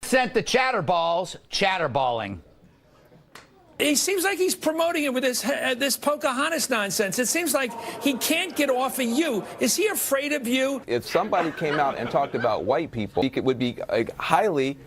sent the chatterballs chatterballing. He seems like he's promoting it with this Pocahontas nonsense. It seems like he can't get off of you. Is he afraid of you? If somebody came out and talked about white people, it would be highly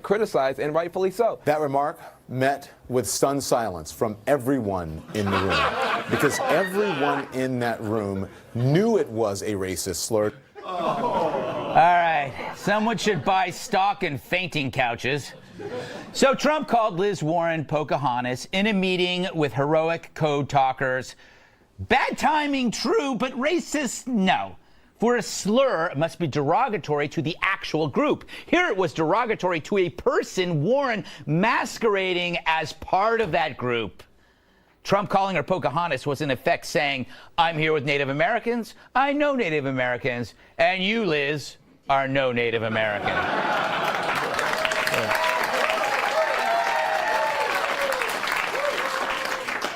criticized, and rightfully so. That remark met with stunned silence from everyone in the room, because everyone in that room knew it was a racist slur. All right, someone should buy stock in fainting couches. So Trump called Liz Warren Pocahontas in a meeting with heroic code talkers. Bad timing, true, but racist, no. For a slur, it must be derogatory to the actual group. Here it was derogatory to a person, Warren, masquerading as part of that group. Trump calling her Pocahontas was in effect saying, I'm here with Native Americans, I know Native Americans, and you, Liz, are no Native American.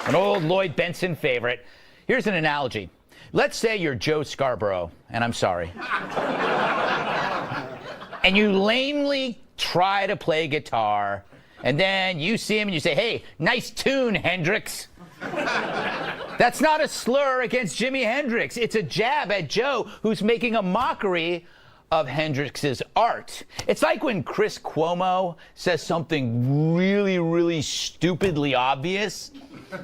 An old Lloyd Benson favorite. Here's an analogy. Let's say you're Joe Scarborough, and I'm sorry. And you lamely try to play guitar, and then you see him and you say, hey, nice tune, Hendrix. That's not a slur against Jimi Hendrix. It's a jab at Joe, who's making a mockery of Hendrix's art. It's like when Chris Cuomo says something really, really stupidly obvious,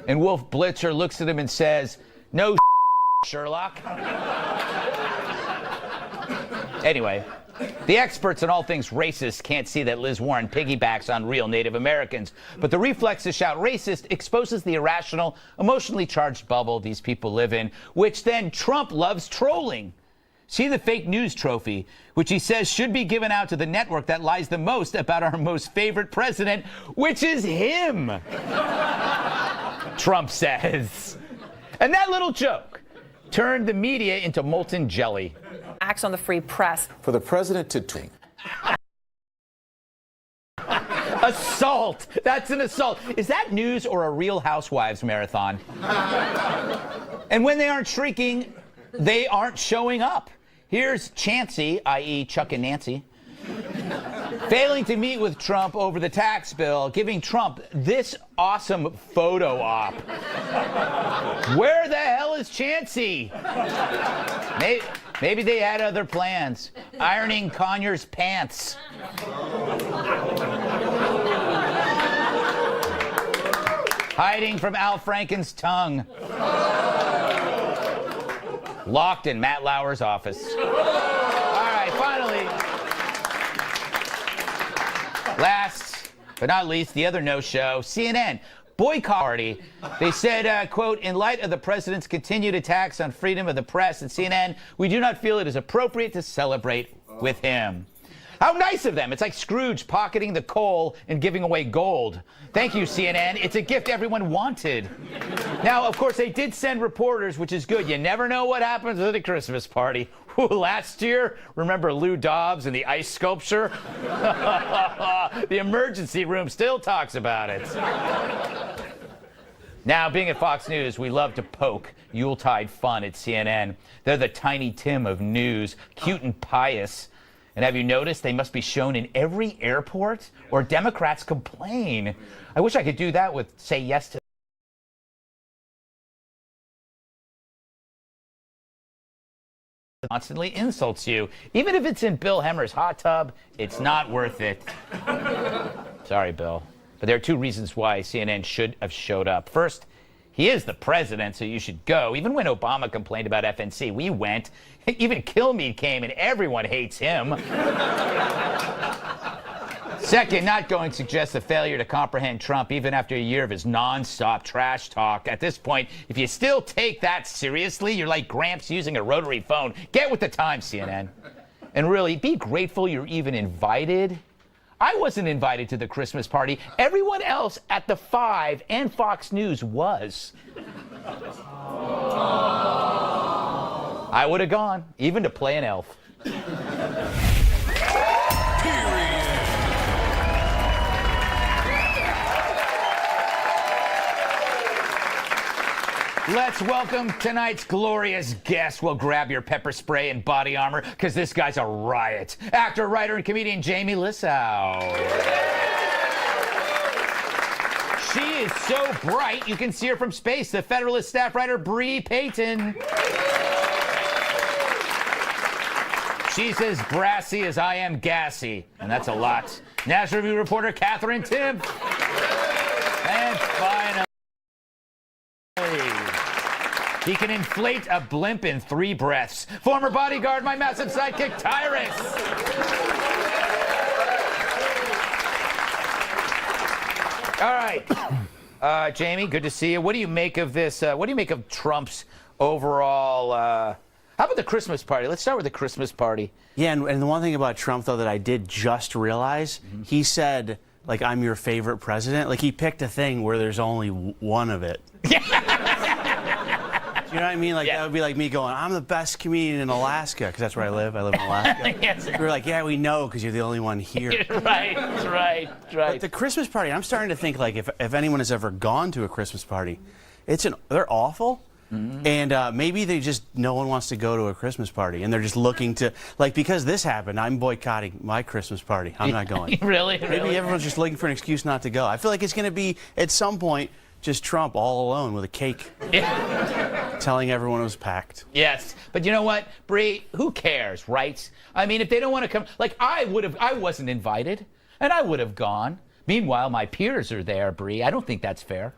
and Wolf Blitzer looks at him and says, no Sherlock. Anyway, the experts on all things racist can't see that Liz Warren piggybacks on real Native Americans. But the reflex to shout racist exposes the irrational, emotionally charged bubble these people live in, which then Trump loves trolling. See the fake news trophy, which he says should be given out to the network that lies the most about our most favorite president, which is him, Trump says. And that little joke turned the media into molten jelly. Acts on the free press. For the president to tweet. Assault. That's an assault. Is that news or a Real Housewives marathon? And when they aren't shrieking, they aren't showing up. Here's Chancey, i.e. Chuck and Nancy, failing to meet with Trump over the tax bill, giving Trump this awesome photo op. Where the hell is Chancey? Maybe they had other plans. Ironing Conyers' pants. Hiding from Al Franken's tongue. Locked in Matt Lauer's office. All right, finally. Last but not least, the other no-show, CNN. Boycott party. They said, quote, in light of the president's continued attacks on freedom of the press at CNN, we do not feel it is appropriate to celebrate with him. How nice of them. It's like Scrooge pocketing the coal and giving away gold. Thank you, CNN. It's a gift everyone wanted. Now, of course, they did send reporters, which is good. You never know what happens at a Christmas party. Last year, remember Lou Dobbs and the ice sculpture? The emergency room still talks about it. Now, being at Fox News, we love to poke Yuletide fun at CNN. They're the Tiny Tim of news, cute and pious. And have you noticed they must be shown in every airport, or Democrats complain? I wish I could do that with Say Yes to constantly insults you. Even if it's in Bill Hemmer's hot tub, it's not worth it. Sorry, Bill. But there are two reasons why CNN should have showed up. First, he is the president, so you should go. Even when Obama complained about FNC, we went. Even Kilmeade came, and everyone hates him. Second, not going suggests a failure to comprehend Trump even after a year of his nonstop trash talk. At this point, if you still take that seriously, you're like Gramps using a rotary phone. Get with the times, CNN. And really, be grateful you're even invited. I wasn't invited to the Christmas party. Everyone else at the 5 and Fox News was. I would have gone, even to play an elf. Let's welcome tonight's glorious guest. We'll grab your pepper spray and body armor, because this guy's a riot. Actor, writer, and comedian Jamie Lissow. She is so bright, you can see her from space. The Federalist staff writer, Bree Payton. She's as brassy as I am gassy, and that's a lot. National Review reporter, Catherine Tim. And finally, he can inflate a blimp in 3 breaths. Former bodyguard, my massive sidekick, Tyrus. All right. Jamie, good to see you. What do you make of this? What do you make of Trump's overall... how about the Christmas party? Let's start with the Christmas party. Yeah, and the one thing about Trump, though, that I did just realize, he said, like, I'm your favorite president. Like, he picked a thing where there's only one of it. You know what I mean? Like, that would be like me going, I'm the best comedian in Alaska, because that's where I live. I live in Alaska. Yes. We were like, yeah, we know, because you're the only one here. Right. But the Christmas party, I'm starting to think, like, if anyone has ever gone to a Christmas party, they're awful. And maybe no one wants to go to a Christmas party, and they're just looking to, like, because this happened, I'm boycotting my Christmas party. I'm not going. Really? Maybe everyone's just looking for an excuse not to go. I feel like it's going to be, at some point, just Trump all alone with a cake. Telling everyone it was packed. Yes, but you know what, Bree? Who cares, right? I mean, if they don't want to come, like I wasn't invited, and I would have gone. Meanwhile, my peers are there, Bree. I don't think that's fair.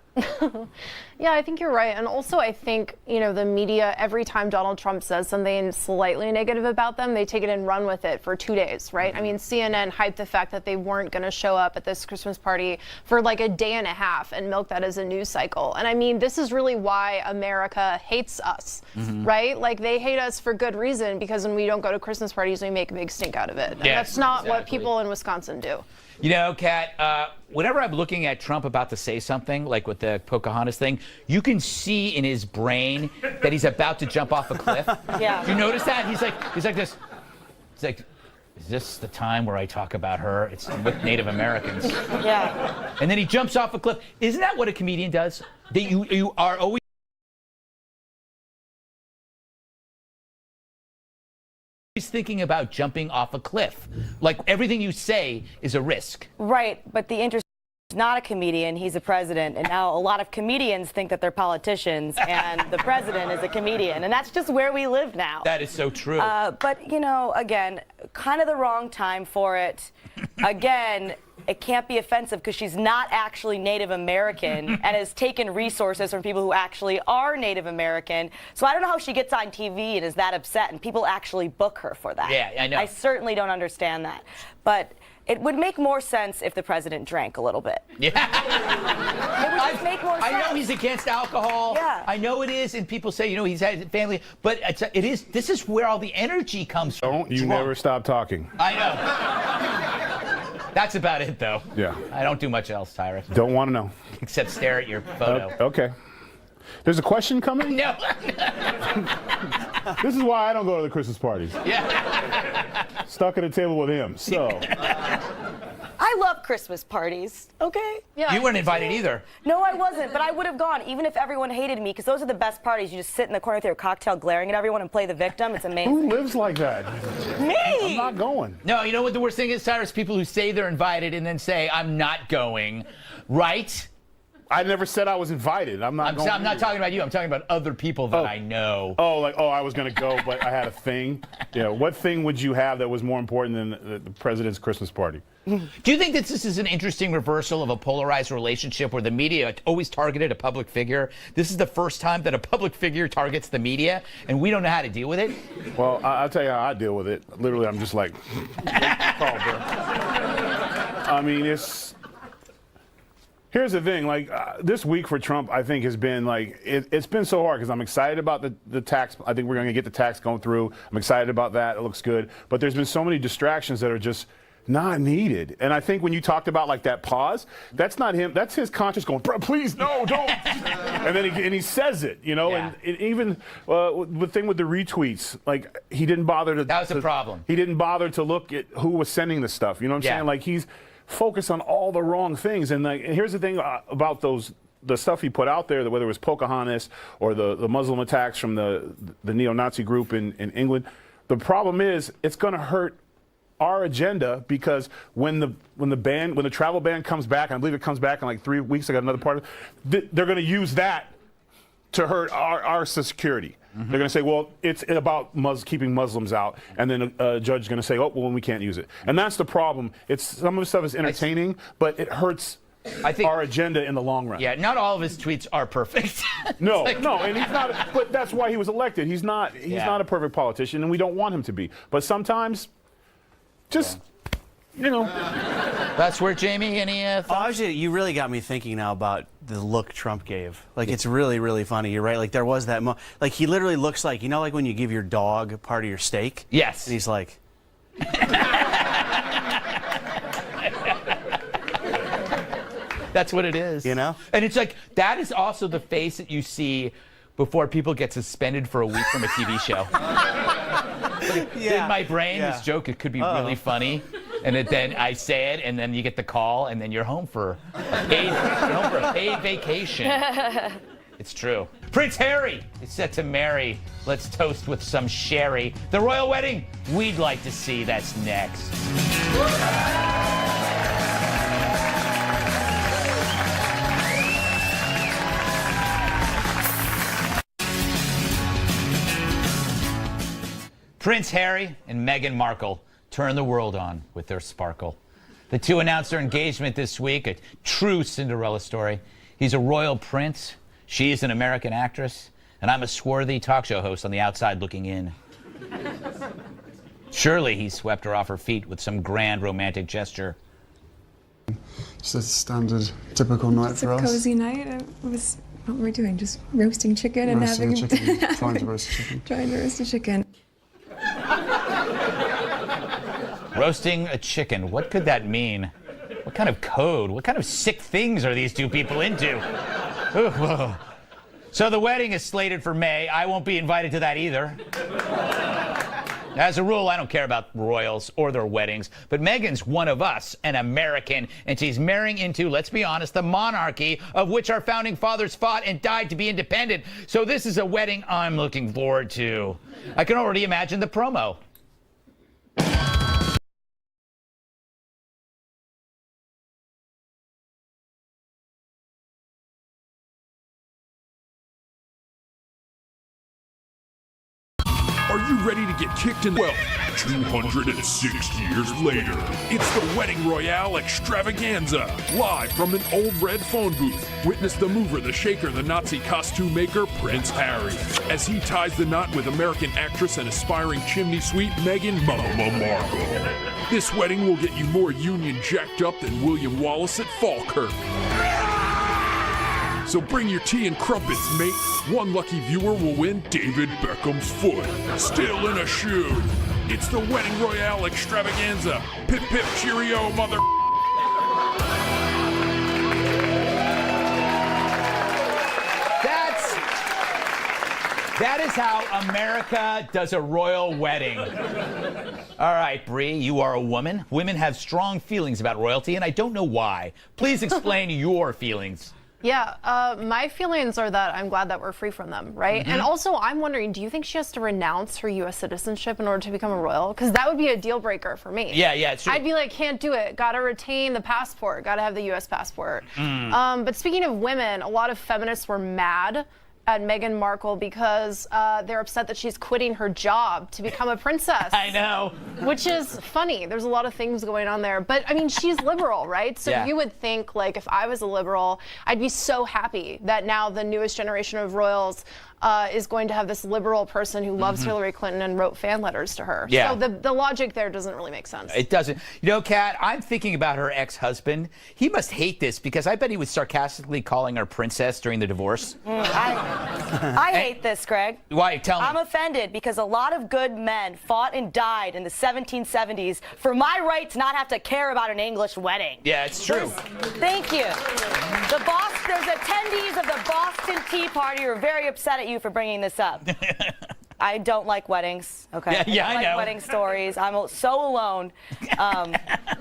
Yeah, I think you're right. And also, I think, the media, every time Donald Trump says something slightly negative about them, they take it and run with it for 2 days, right? I mean, CNN hyped the fact that they weren't going to show up at this Christmas party for like a day and a half and milk that as a news cycle. And I mean, this is really why America hates us, right? Like, they hate us for good reason, because when we don't go to Christmas parties, we make a big stink out of it. And that's not what people in Wisconsin do. You know, Kat, whenever I'm looking at Trump about to say something, like with the Pocahontas thing, you can see in his brain that he's about to jump off a cliff. Yeah. Do you notice that? He's like this. He's like, is this the time where I talk about her? It's with Native Americans. Yeah. And then he jumps off a cliff. Isn't that what a comedian does? That you are always thinking about jumping off a cliff. Like, everything you say is a risk. Right, but the interest is not a comedian, he's a president, and now a lot of comedians think that they're politicians, and the president is a comedian, and that's just where we live now. That is so true. But, again, kind of the wrong time for it. Again, it can't be offensive because she's not actually Native American and has taken resources from people who actually are Native American. So I don't know how she gets on TV and is that upset and people actually book her for that. Yeah, I know. I certainly don't understand that. But it would make more sense if the president drank a little bit. Yeah. It would just make more sense. I know he's against alcohol. Yeah. I know it is, and people say, he's had family, but it is. This is where all the energy comes from. Don't you never stop talking. I know. That's about it, though. Yeah. I don't do much else, Tyrus. Don't want to know. Except stare at your photo. Okay. There's a question coming? No. This is why I don't go to the Christmas parties. Yeah. Stuck at a table with him. So. I love Christmas parties, okay? Yeah, You weren't invited either. No, I wasn't, but I would have gone, even if everyone hated me, because those are the best parties. You just sit in the corner with your cocktail glaring at everyone and play the victim. It's amazing. Who lives like that? Me! I'm not going. No, you know what the worst thing is, Tyrus? People who say they're invited and then say, I'm not going. Right? I never said I was invited. I'm not going. I'm not talking about you. I'm talking about other people that I know. Oh, I was going to go, but I had a thing. Yeah, what thing would you have that was more important than the president's Christmas party? Do you think that this is an interesting reversal of a polarized relationship where the media always targeted a public figure? This is the first time that a public figure targets the media, and we don't know how to deal with it? Well, I'll tell you how I deal with it. Literally, I'm just like, call, bro. I mean, here's the thing, this week for Trump, I think has been it's been so hard because I'm excited about the tax. I think we're going to get the tax going through. I'm excited about that. It looks good. But there's been so many distractions that are just not needed. And I think when you talked about that pause, that's not him. That's his conscience going, bro, please, no, don't. And then he says it, Yeah. and even the thing with the retweets, he didn't bother to. That was the problem. He didn't bother to look at who was sending the stuff. You know what I'm saying? He's focused on all the wrong things. And here's the thing about those the stuff he put out there, whether it was Pocahontas or the Muslim attacks from the neo-Nazi group in England, the problem is it's going to hurt our agenda, because when the travel ban comes back, and I believe it comes back in like 3 weeks, I got another part of it, they're going to use that to hurt our security. They're going to say, well, it's about keeping Muslims out, and then a judge is going to say, oh, well, we can't use it. And that's the problem. Some of the stuff is entertaining, but it hurts our agenda in the long run. Yeah, not all of his tweets are perfect. No, and he's not. But that's why he was elected. He's not a perfect politician, and we don't want him to be. But sometimes, just That's where, Jamie, any thoughts? You really got me thinking now about the look Trump gave. Like, it's really, really funny. You're right. Like, there was that like, he literally looks like, like when you give your dog part of your steak? Yes. And he's like... That's what it is. You know? And it's like, that is also the face that you see before people get suspended for a week from a TV show. In my brain, this joke, it could be really funny. And then I say it, and then you get the call, and then you're home for a paid vacation. It's true. Prince Harry is set to marry. Let's toast with some sherry. The royal wedding we'd like to see. That's next. Prince Harry and Meghan Markle turn the world on with their sparkle. The two announced their engagement this week, a true Cinderella story. He's a royal prince, she's an American actress, and I'm a swarthy talk show host on the outside looking in. Surely he swept her off her feet with some grand romantic gesture. Just a standard, typical night for us. It's a cozy night. It was what we're doing, just roasting chicken and having trying to roast a chicken. Trying to roast a chicken. Roasting a chicken, what could that mean? What kind of code? What kind of sick things are these two people into? Ooh. So the wedding is slated for May. I won't be invited to that either. As a rule, I don't care about royals or their weddings, but Meghan's one of us, an American, and she's marrying into, let's be honest, the monarchy of which our founding fathers fought and died to be independent. So this is a wedding I'm looking forward to. I can already imagine the promo. Are you ready to get kicked in the... Well, 206 years later, it's the Wedding Royale Extravaganza. Live from an old red phone booth, witness the mover, the shaker, the Nazi costume maker, Prince Harry, as he ties the knot with American actress and aspiring chimney sweep Meghan Markle. This wedding will get you more Union jacked up than William Wallace at Falkirk. So bring your tea and crumpets, mate. One lucky viewer will win David Beckham's foot. Still in a shoe. It's the Wedding Royale Extravaganza. Pip pip cheerio, mother... That is how America does a royal wedding. All right, Bree, you are a woman. Women have strong feelings about royalty, and I don't know why. Please explain your feelings. Yeah, my feelings are that I'm glad that we're free from them, right? Mm-hmm. And also, I'm wondering, do you think she has to renounce her U.S. citizenship in order to become a royal? Because that would be a deal breaker for me. Yeah, it's true. I'd be like, can't do it. Got to retain the passport. Got to have the U.S. passport. But speaking of women, a lot of feminists were mad at Meghan Markle because they're upset that she's quitting her job to become a princess. I know. Which is funny. There's a lot of things going on there. But, I mean, she's liberal, right? So you would think, like, if I was a liberal, I'd be so happy that now the newest generation of royals is going to have this liberal person who loves Hillary Clinton and wrote fan letters to her. Yeah. So the logic there doesn't really make sense. It doesn't. You know, Kat, I'm thinking about her ex-husband. He must hate this because I bet he was sarcastically calling her princess during the divorce. I hate this, Greg. Why? Tell me. I'm offended because a lot of good men fought and died in the 1770s for my right to not have to care about an English wedding. Yeah, it's true. Thank you. There's attendees of the Boston Tea Party who are very upset at you for bringing this up. I don't like weddings, okay? Yeah, I don't like know. wedding stories. I'm so alone.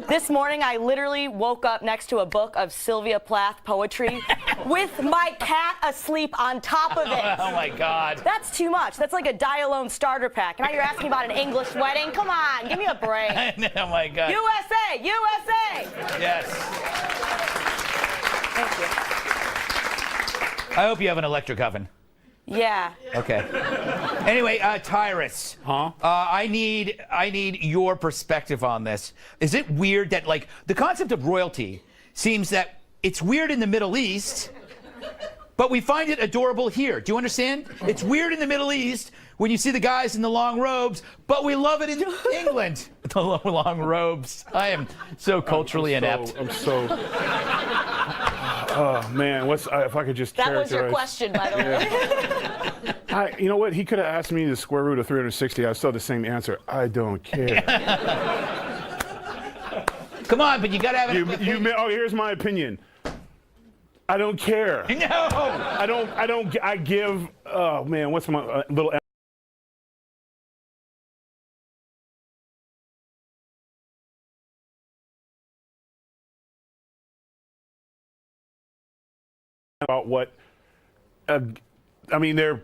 This morning, I literally woke up next to a book of Sylvia Plath poetry with my cat asleep on top of it. Oh my God. That's too much. That's like a die-alone starter pack. Now you're asking about an English wedding? Come on, give me a break. Oh my God. USA! USA! Yes. Thank you. I hope you have an electric oven. Yeah. Okay. Anyway, Tyrus. Huh? I need your perspective on this. Is it weird that, like, the concept of royalty seems that it's weird in the Middle East, but we find it adorable here. Do you understand? It's weird in the Middle East when you see the guys in the long robes, but we love it in England. The long robes. I am so culturally inept. Oh man, if I could just That was your characterize- question, by the way. You know what? He could have asked me the square root of 360. I still have the same answer. I don't care. Come on, but you gotta have it. Here's my opinion. I don't care. No. I give. Oh man, what's my little about what? I mean, their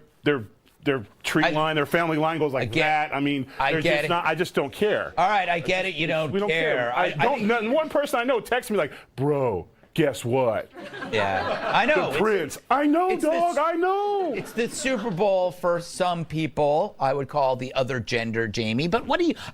treat line, their family line goes like that. I mean, I just don't care. All right, I get it. You don't We don't care. care. One person I know texts me like, "Bro, guess what? Yeah, I know. The Prince. I know, dog. I know." It's the Super Bowl for some people. I would call the other gender, Jamie. But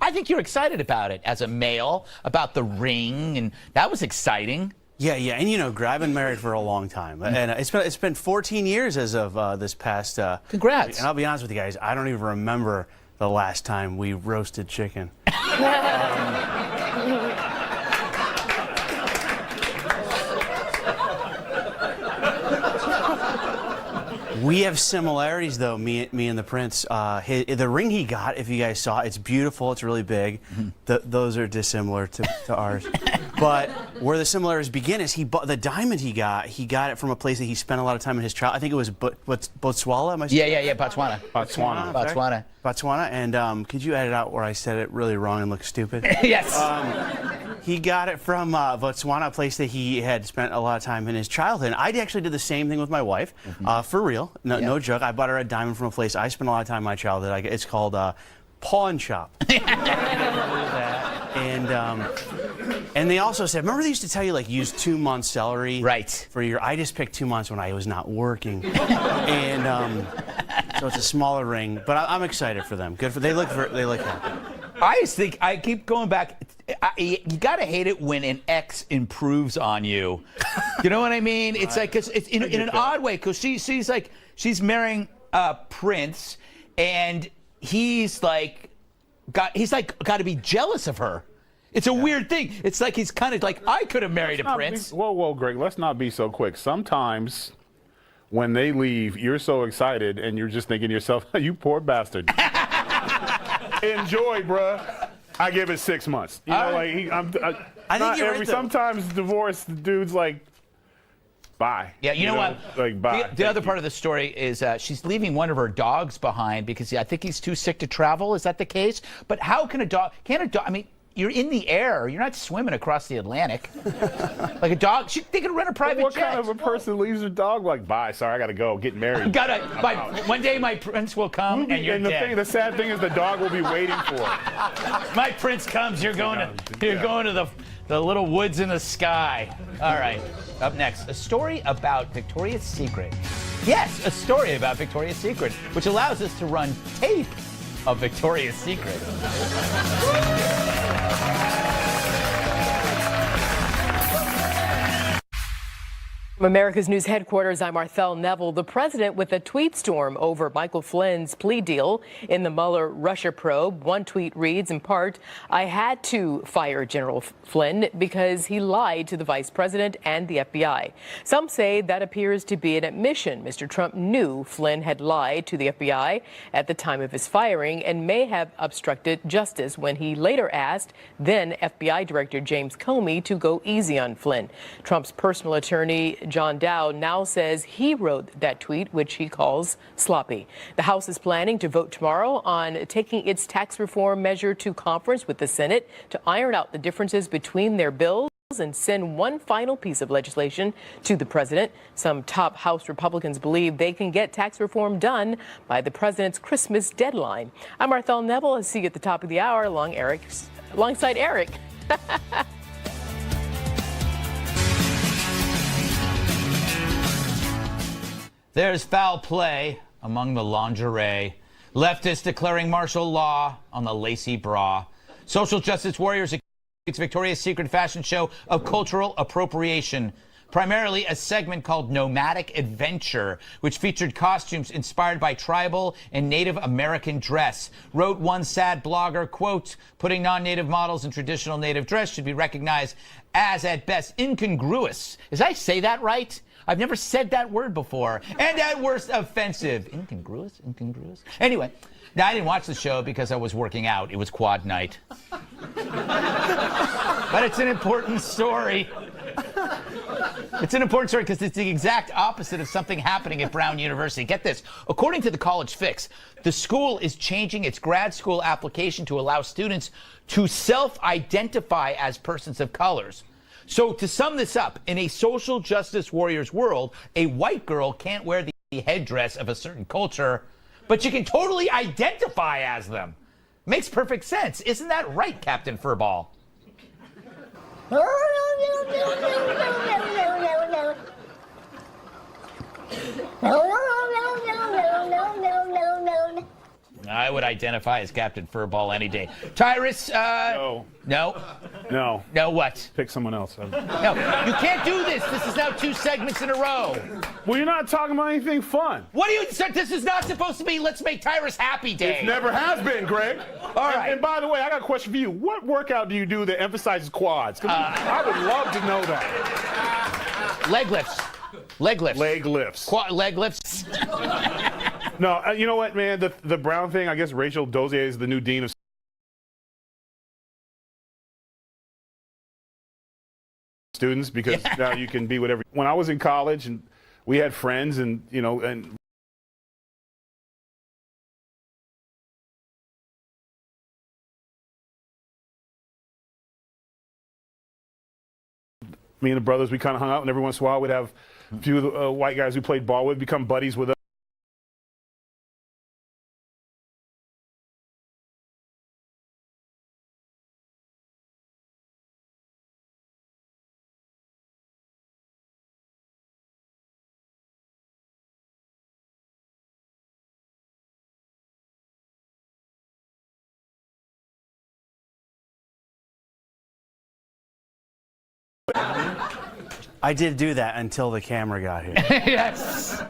I think you're excited about it as a male, about the ring, and that was exciting. Yeah, and you know, I've been married for a long time, and it's been 14 years as of this past. Congrats! And I'll be honest with you guys, I don't even remember the last time we roasted chicken. We have similarities, though, me and the Prince. The ring he got, if you guys saw, it's beautiful. It's really big. Those are dissimilar to ours. But where the similarities begin is the diamond he got it from a place that he spent a lot of time in his child. I think it was Botswana. Yeah, Botswana. Botswana. And could you edit out where I said it really wrong and look stupid? Yes. He got it from Botswana, a place that he had spent a lot of time in his childhood. And I actually did the same thing with my wife, for real. No joke. I bought her a diamond from a place I spent a lot of time in my childhood. It's called Pawn Shop. And they also said, remember they used to tell you, like, use 2 months salary for your. I just picked 2 months when I was not working, and so it's a smaller ring. But I'm excited for them. Good for they look happy. I just think I keep going back. You gotta hate it when an ex improves on you. You know what I mean? It's like it's in an odd way because she's marrying Prince, and he's got to be jealous of her. It's a weird thing. It's like he's kind of like, I could have married a prince. Whoa, Greg, let's not be so quick. Sometimes when they leave, you're so excited and you're just thinking to yourself, you poor bastard. Enjoy, bruh. I give it 6 months. You know, like I think you're right, though. Sometimes divorce, the dude's like, bye. Yeah, you know what? Like, bye. The other part of the story is she's leaving one of her dogs behind because I think he's too sick to travel. Is that the case? But how can a dog? I mean, you're in the air. You're not swimming across the Atlantic. Like a dog, they could rent a private jet. What kind of a person leaves their dog like, bye, sorry, I got to go, get married. One day my prince will come and you're dead. The sad thing is the dog will be waiting for it. My prince comes, you're going to the little woods in the sky. All right, up next, a story about Victoria's Secret. Yes, a story about Victoria's Secret, which allows us to run tape of Victoria's Secret. From America's News headquarters, I'm Marthel Neville. The president with a tweet storm over Michael Flynn's plea deal in the Mueller Russia probe. One tweet reads, in part, I had to fire General Flynn because he lied to the vice president and the FBI. Some say that appears to be an admission. Mr. Trump knew Flynn had lied to the FBI at the time of his firing and may have obstructed justice when he later asked then FBI Director James Comey to go easy on Flynn. Trump's personal attorney, John Dowd, now says he wrote that tweet, which he calls sloppy. The House is planning to vote tomorrow on taking its tax reform measure to conference with the Senate to iron out the differences between their bills. and send one final piece of legislation to the president. Some top House Republicans believe they can get tax reform done by the president's Christmas deadline. I'm Marthel Neville. I'll see you at the top of the hour alongside Eric. There's foul play among the lingerie. Leftists declaring martial law on the lacy bra. Social justice warriors accuse Victoria's Secret fashion show of cultural appropriation. Primarily a segment called Nomadic Adventure, which featured costumes inspired by tribal and Native American dress. Wrote one sad blogger, quote, putting non-Native models in traditional Native dress should be recognized as, at best, incongruous. Did I say that right? I've never said that word before. And at worst, offensive. Incongruous? Incongruous? Anyway, now I didn't watch the show because I was working out. It was quad night. But it's an important story. It's an important story because it's the exact opposite of something happening at Brown University. Get this. According to the College Fix, the school is changing its grad school application to allow students to self-identify as persons of colors. So to sum this up, in a social justice warrior's world, a white girl can't wear the headdress of a certain culture, but you can totally identify as them. Makes perfect sense. Isn't that right, Captain Furball? I would identify as Captain Furball any day. Tyrus, No. No? No. No what? Pick someone else. No, you can't do this. This is now 2 segments in a row. Well, you're not talking about anything fun. What do you, sir, this is not supposed to be Let's Make Tyrus Happy Day. It never has been, Greg. All right. And by the way, I got a question for you. What workout do you do that emphasizes quads? 'Cause I would love to know that. Leg lifts. Leg lifts. Leg lifts. Leg lifts. No, you know what, man? The Brown thing, I guess Rachel Dozier is the new dean of students because now you can be whatever. When I was in college and we had friends and, you know, and me and the brothers, we kind of hung out, and every once in a while we'd have a few of the white guys who played ball with become buddies with us. I did do that until the camera got here. Yes.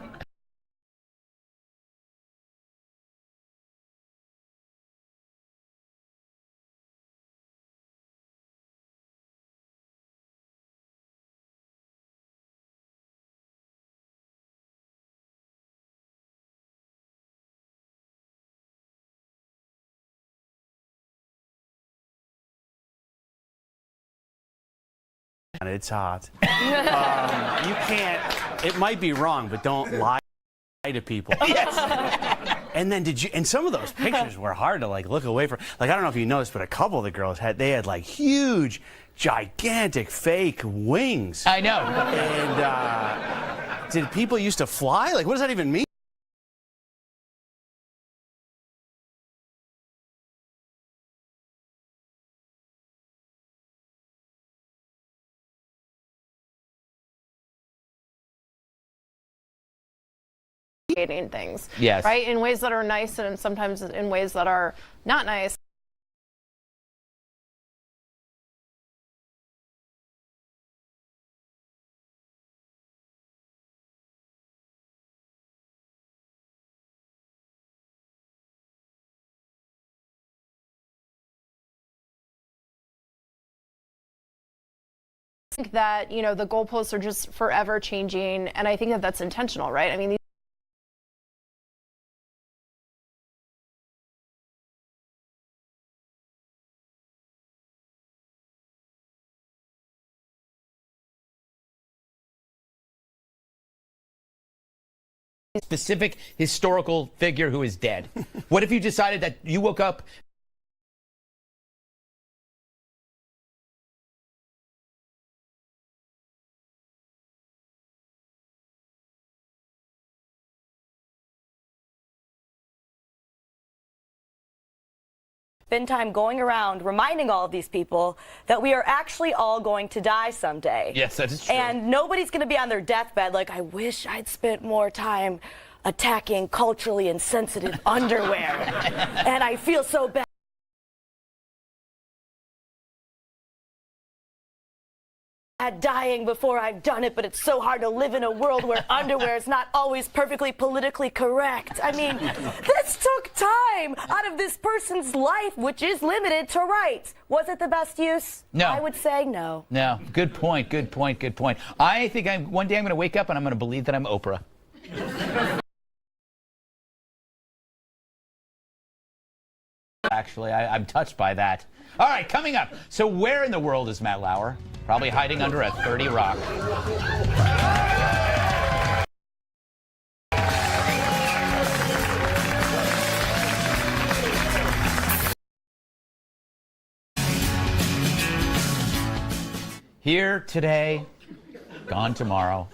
It's hot. You can't, it might be wrong, but don't lie to people. Yes. And then and some of those pictures were hard to like look away from. Like, I don't know if you noticed, but a couple of the girls had like huge, gigantic fake wings. I know. And did people used to fly? Like, what does that even mean? Things, yes, right, in ways that are nice and sometimes in ways that are not nice. I think that, you know, the goalposts are just forever changing, and I think that that's intentional, right? I mean, specific historical figure who is dead. What if you decided that you woke up Spend time going around reminding all of these people that we are actually all going to die someday. Yes, that is true. And nobody's going to be on their deathbed like, I wish I'd spent more time attacking culturally insensitive underwear. And I feel so bad. Dying before I've done it, but it's so hard to live in a world where underwear is not always perfectly politically correct. I mean, this took time out of this person's life, which is limited to rights. Was it the best use? No. I would say no. No. Good point. Good point. Good point. I think one day I'm going to wake up and I'm going to believe that I'm Oprah. Actually, I'm touched by that. All right, coming up. So where in the world is Matt Lauer? Probably hiding under a 30 rock. Here today, gone tomorrow.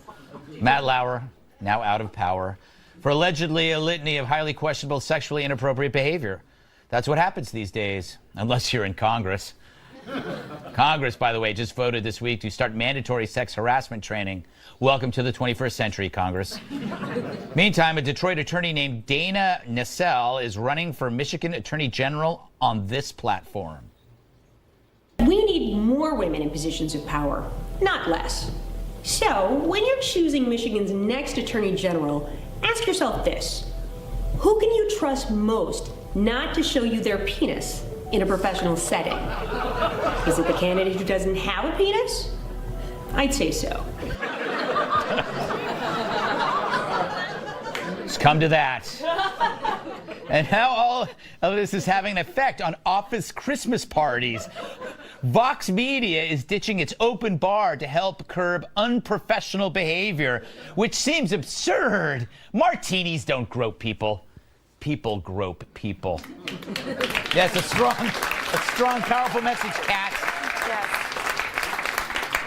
Matt Lauer, now out of power, for allegedly a litany of highly questionable sexually inappropriate behavior. That's what happens these days, unless you're in Congress. Congress, by the way, just voted this week to start mandatory sex harassment training. Welcome to the 21st century, Congress. Meantime, a Detroit attorney named Dana Nessel is running for Michigan Attorney General on this platform. We need more women in positions of power, not less. So, when you're choosing Michigan's next Attorney General, ask yourself this. Who can you trust most not to show you their penis in a professional setting? Is it the candidate who doesn't have a penis? I'd say so. It's come to that. And how all of this is having an effect on office Christmas parties. Vox Media is ditching its open bar to help curb unprofessional behavior, which seems absurd. Martinis don't grope people. People grope people. Yes, a strong, powerful message, Kat. Yes.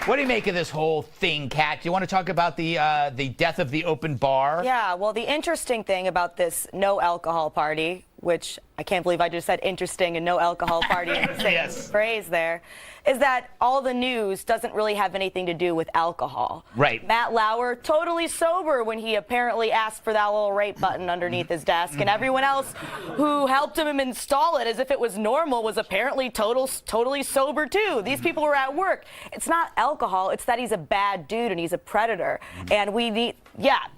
What do you make of this whole thing, Kat? Do you want to talk about the death of the open bar? Yeah, well, the interesting thing about this no alcohol party, which I can't believe I just said interesting and no alcohol party in the same phrase there, is that all the news doesn't really have anything to do with alcohol. Right. Matt Lauer, totally sober when he apparently asked for that little rape button underneath his desk, and everyone else who helped him install it as if it was normal was apparently totally sober too. These people were at work. It's not alcohol, it's that he's a bad dude and he's a predator. And we need,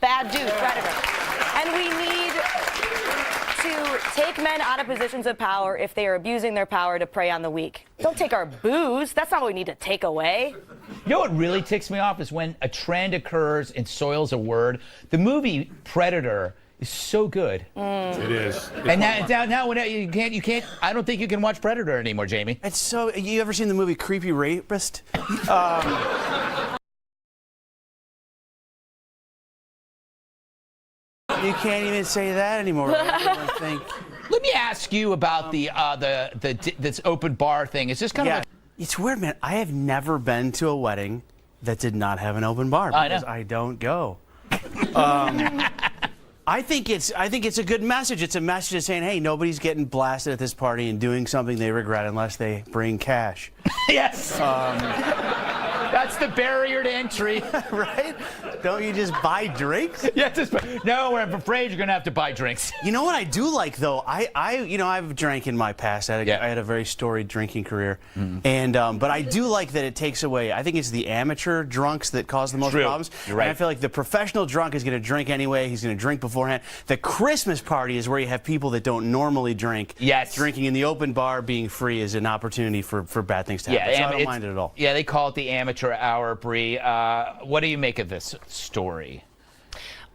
bad dude, predator. And we need to take men out of positions of power if they are abusing their power to prey on the weak. Don't take our booze. That's not what we need to take away. You know what really ticks me off is when a trend occurs and soils a word. The movie Predator is so good. It is. And now you can't. I don't think you can watch Predator anymore, Jamie. It's so. You ever seen the movie Creepy Rapist? You can't even say that anymore. I think. Let me ask you about this open bar thing. It's just kind of. It's weird, man. I have never been to a wedding that did not have an open bar because I don't go. I think it's a good message. It's a message of saying, hey, nobody's getting blasted at this party and doing something they regret unless they bring cash. Yes. That's the barrier to entry, right? Don't you just buy drinks? Yeah, no, I'm afraid you're gonna have to buy drinks. You know what I do like though? I've drank in my past. I had a very storied drinking career, and but I do like that it takes away. I think it's the amateur drunks that cause the most problems. You're right. And I feel like the professional drunk is going to drink anyway. He's going to drink beforehand. The Christmas party is where you have people that don't normally drink. Yes. Drinking in the open bar, being free, is an opportunity for bad things to happen. Yeah, so I don't mind it at all. Yeah, they call it the amateur hour, Bree. What do you make of this story?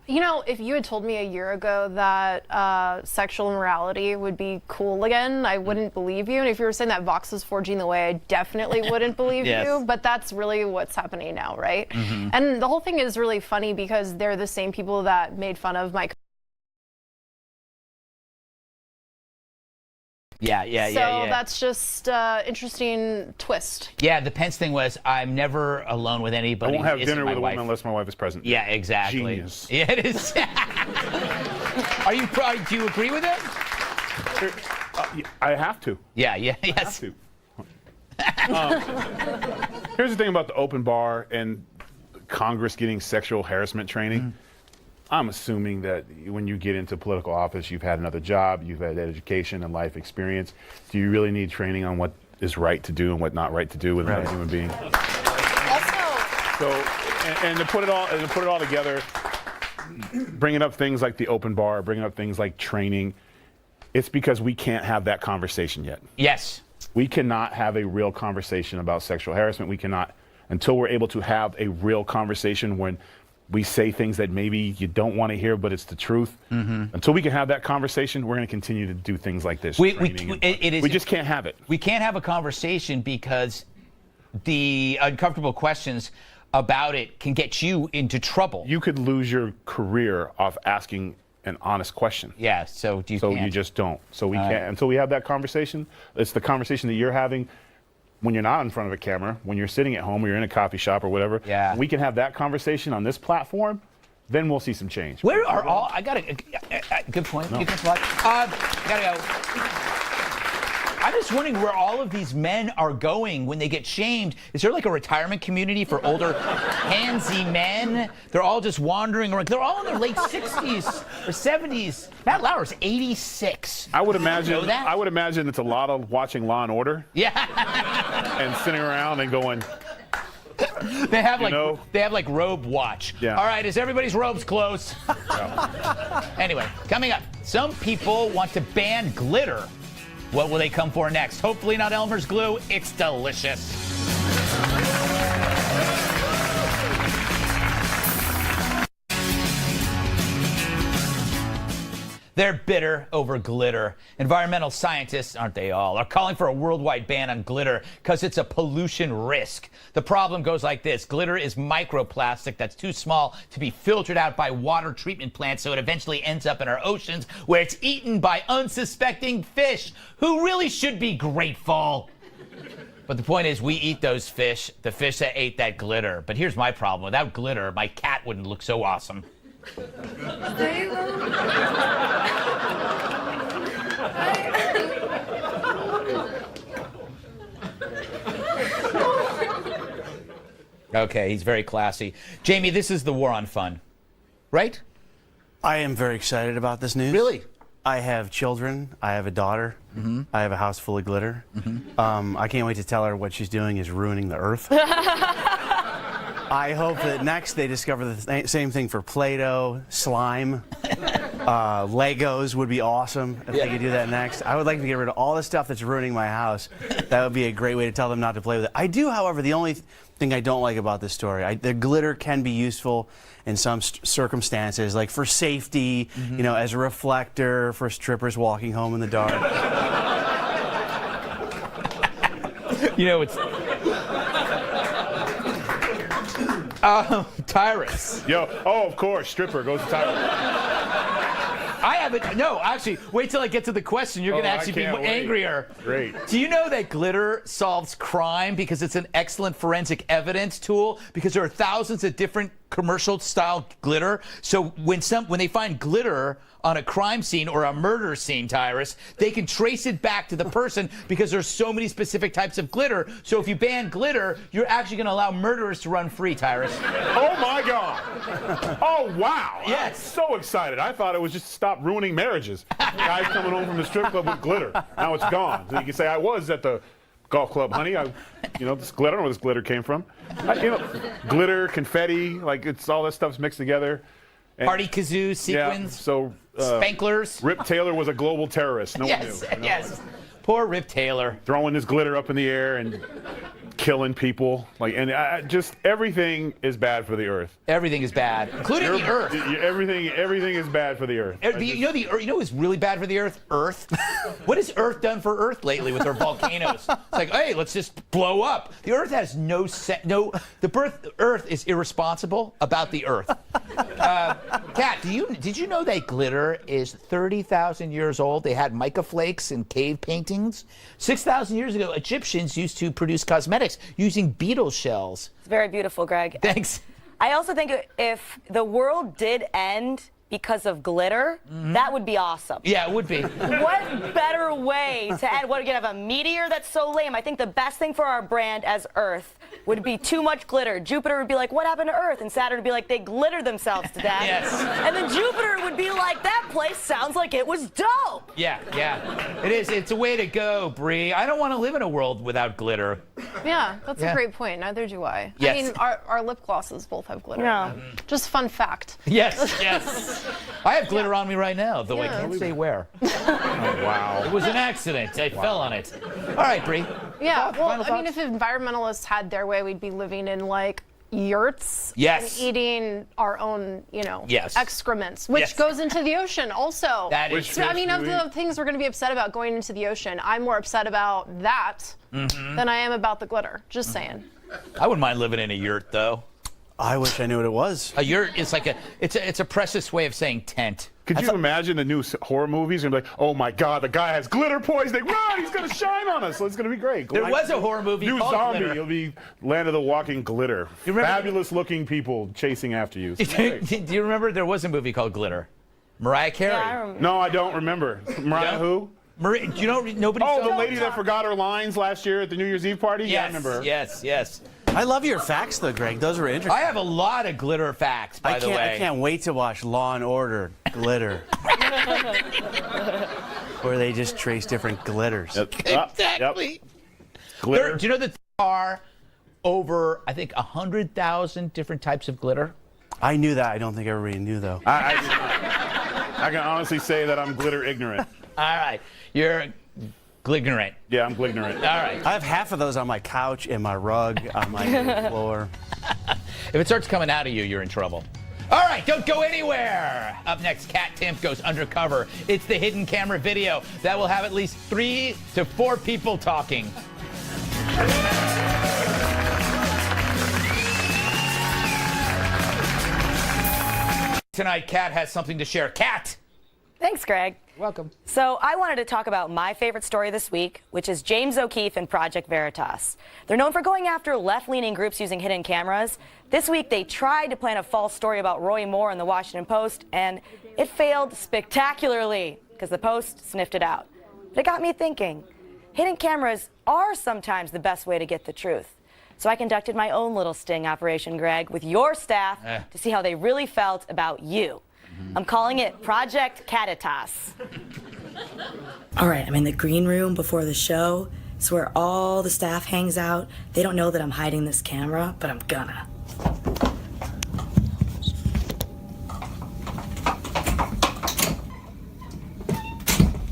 You know, if you had told me a year ago that sexual immorality would be cool again, I wouldn't believe you. And if you were saying that Vox is forging the way, I definitely wouldn't believe you. But that's really what's happening now, right? And the whole thing is really funny because they're the same people that made fun of my. Yeah. So that's just interesting twist. Yeah, the Pence thing was, I'm never alone with anybody. I won't have who isn't dinner my with a wife. woman unless my wife is present. Yeah, exactly. Genius. Yeah, it is. Do you agree with it? I have to. Yeah, I have yes. to. Here's the thing about the open bar and Congress getting sexual harassment training. I'm assuming that when you get into political office, you've had another job, you've had education and life experience. Do you really need training on what is right to do and what not right to do with another human being? So, and to put it all together, bringing up things like the open bar, bringing up things like training, it's because we can't have that conversation yet. Yes. We cannot have a real conversation about sexual harassment. We cannot, until we're able to have a real conversation when we say things that maybe you don't want to hear, but it's the truth. Until we can have that conversation, we're going to continue to do things like this. We just can't have it. We can't have a conversation because the uncomfortable questions about it can get you into trouble. You could lose your career off asking an honest question. Yeah, so you So can't. you just don't. So we can't, until we have that conversation. It's the conversation that you're having when you're not in front of a camera, when you're sitting at home or you're in a coffee shop or whatever. Yeah. We can have that conversation on this platform, then we'll see some change. Where are all? I got a good point. No. Good point. Gotta go. I'm just wondering where all of these men are going when they get shamed. Is there like a retirement community for older, handsy men? They're all just wandering around. They're all in their late 60s or 70s. Matt Lauer's 86. I would imagine. You know that? I would imagine it's a lot of watching Law and Order. Yeah. And sitting around and going. They have like robe watch. Yeah. All right, is everybody's robes closed? Anyway, coming up, some people want to ban glitter. What will they come for next? Hopefully not Elmer's glue. It's delicious. They're bitter over glitter. Environmental scientists, aren't they all, are calling for a worldwide ban on glitter because it's a pollution risk. The problem goes like this. Glitter is microplastic that's too small to be filtered out by water treatment plants, so it eventually ends up in our oceans where it's eaten by unsuspecting fish who really should be grateful. But the point is, we eat those fish, the fish that ate that glitter. But here's my problem. Without glitter, my cat wouldn't look so awesome. Okay, he's very classy. Jamie, this is the war on fun, right? I am very excited about this news. Really? I have children. I have a daughter. I have a house full of glitter. I can't wait to tell her what she's doing is ruining the earth. I hope that next they discover the same thing for Play-Doh, slime, Legos would be awesome if they could do that next. I would like to get rid of all the stuff that's ruining my house. That would be a great way to tell them not to play with it. I do, however, the only thing I don't like about this story, the glitter can be useful in some circumstances, like for safety, you know, as a reflector for strippers walking home in the dark. You know, it's... Tyrus. Yo, oh, of course, stripper goes to Tyrus. I haven't. No, actually, wait till I get to the question. You're going to actually be angrier. Great. Do you know that glitter solves crime because it's an excellent forensic evidence tool? Because there are thousands of different commercial-style glitter. So when they find glitter on a crime scene or a murder scene, Tyrus, they can trace it back to the person because there's so many specific types of glitter. So if you ban glitter, you're actually going to allow murderers to run free, Tyrus. Oh, my God. Oh, wow. Yes. I'm so excited. I thought it was just to stop ruining marriages. Guys coming home from the strip club with glitter. Now it's gone. So you can say, I was at the golf club, honey. This glitter, I don't know where this glitter came from. Glitter, confetti, like it's all that stuff's mixed together. And, Party kazoo, sequins, yeah, so, spanklers. Rip Taylor was a global terrorist. No one knew. Yes. Poor Rip Taylor. Throwing this glitter up in the air and killing people. Just everything is bad for the earth. Everything is bad, including the earth. Everything is bad for the earth. You know what's really bad for the earth? Earth. What has Earth done for Earth lately with their volcanoes? It's like, hey, let's just blow up. The Earth has Earth is irresponsible about the Earth. Kat, did you know that glitter is 30,000 years old? They had mica flakes in cave paintings. 6,000 years ago, Egyptians used to produce cosmetics using beetle shells. It's very beautiful, Greg. Thanks. I also think if the world did end because of glitter, that would be awesome. Yeah, it would be. What better way to add, what, again, have a meteor? That's so lame. I think the best thing for our brand as Earth would be too much glitter. Jupiter would be like, what happened to Earth? And Saturn would be like, they glittered themselves to death. Yes. And then Jupiter would be like, that place sounds like it was dope. Yeah. It is. It's a way to go, Bree. I don't want to live in a world without glitter. Yeah, that's a great point. Neither do I. Yes. I mean, our lip glosses both have glitter. Yeah. in them. Just fun fact. Yes. I have glitter on me right now, though I can't say where. Wow. It was an accident. I fell on it. All right, Bree. Yeah, well, Final I mean, if environmentalists had their way, we'd be living in like yurts Yes. and eating our own, Yes. excrements, which Yes. goes into the ocean also. That is So, I mean, of the things we're going to be upset about going into the ocean, I'm more upset about that than I am about the glitter. Just saying. I wouldn't mind living in a yurt, though. I wish I knew what it was. A yurt is like it's a precious way of saying tent. Could you imagine the new horror movies and be like, oh my God, the guy has glitter poisoning. Run, he's going to shine on us. So it's going to be great. There was a horror movie New called zombie. Glitter. It'll be Land of the Walking Glitter. You remember- Fabulous looking people chasing after you. Do you remember there was a movie called Glitter? Mariah Carey. Yeah, I remember. No, I don't remember. Mariah who? Maria, do you know nobody? Oh, saw the lady that forgot her lines last year at the New Year's Eve party? Yeah, I remember her. Yes. I love your facts, though, Greg. Those were interesting. I have a lot of glitter facts, by the way. I can't wait to watch Law and Order Glitter. Where they just trace different glitters. Exactly. Glitter. Do you know that there are over, I think, 100,000 different types of glitter? I knew that. I don't think everybody knew, though. I can honestly say that I'm glitter ignorant. All right. You're glignorant. Yeah, I'm glignorant. All right. I have half of those on my couch, in my rug, on my floor. If it starts coming out of you, you're in trouble. All right, don't go anywhere. Up next, Kat Timpf goes undercover. It's the hidden camera video that will have at least 3 to 4 people talking. Tonight, Kat has something to share. Kat! Thanks, Greg. Welcome. So I wanted to talk about my favorite story this week, which is James O'Keefe and Project Veritas. They're known for going after left-leaning groups using hidden cameras. This week, they tried to plant a false story about Roy Moore in the Washington Post, and it failed spectacularly because the Post sniffed it out. But it got me thinking, hidden cameras are sometimes the best way to get the truth. So I conducted my own little sting operation, Greg, with your staff to see how they really felt about you. I'm calling it Project Catitas. All right, I'm in the green room before the show. It's where all the staff hangs out. They don't know that I'm hiding this camera, but I'm gonna.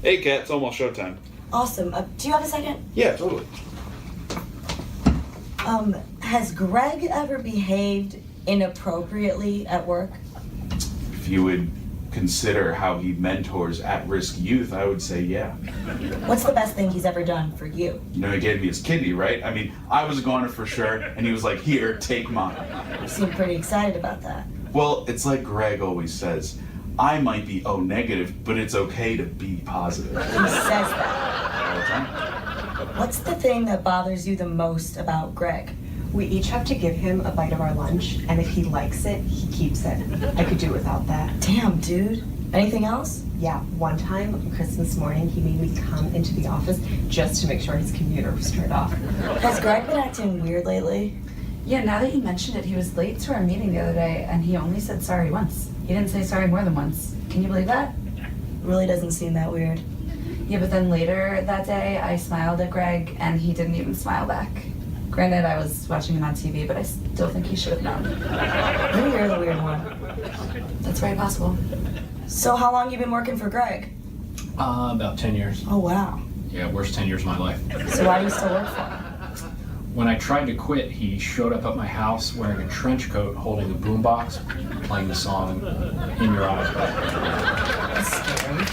Hey, Kat, it's almost showtime. Awesome. Do you have a second? Yeah, totally. Has Greg ever behaved inappropriately at work? If you would consider how he mentors at-risk youth, I would say yeah. What's the best thing he's ever done for you? You know, he gave me his kidney, right? I mean, I was a goner for sure, and he was like, here, take mine. You seem pretty excited about that. Well, it's like Greg always says, I might be O negative, but it's okay to be positive. He says that. All the time. What's the thing that bothers you the most about Greg? We each have to give him a bite of our lunch, and if he likes it, he keeps it. I could do without that. Damn, dude. Anything else? Yeah, one time on Christmas morning, he made me come into the office just to make sure his computer was turned off. Has Greg been acting weird lately? Yeah, now that you mention it, he was late to our meeting the other day, and he only said sorry once. He didn't say sorry more than once. Can you believe that? Really doesn't seem that weird. Yeah, but then later that day, I smiled at Greg, and he didn't even smile back. Granted, I was watching him on TV, but I still think he should have known. Maybe you're the weird one. That's very possible. So how long you been working for Greg? About 10 years. Oh, wow. Yeah, worst 10 years of my life. So why do you still work for him? When I tried to quit, he showed up at my house wearing a trench coat, holding a boombox, playing the song In Your Eyes. That's scary.